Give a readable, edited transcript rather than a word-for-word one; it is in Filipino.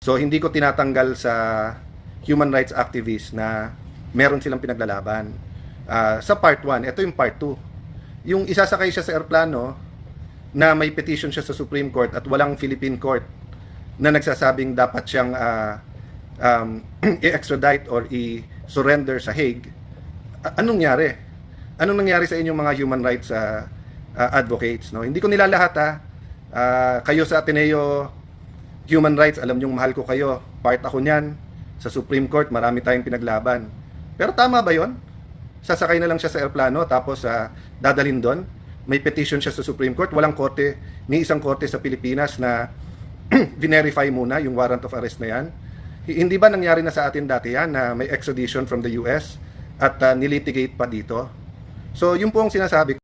So hindi ko tinatanggal sa human rights activists na meron silang pinaglalaban. Sa part 1, ito yung part 2. Yung isasakay siya sa eroplano na may petition siya sa Supreme Court at walang Philippine court na nagsasabing dapat siyang i-extradite or i-surrender sa Hague. Anong nangyari? Anong nangyari sa inyong mga human rights advocates? No? Hindi ko nilalahat ha. Kayo sa Ateneo Human Rights, alam niyong mahal ko kayo. Part ako niyan. Sa Supreme Court, marami tayong pinaglaban. Pero tama ba yon? Sasakay na lang siya sa aeroplano tapos dadalhin doon. May petition siya sa Supreme Court. Walang korte, ni isang korte sa Pilipinas na verify muna yung warrant of arrest na yan. Hindi ba nangyari na sa atin dati yan na may extradition from the US at nilitigate pa dito? So yun po ang sinasabi ko.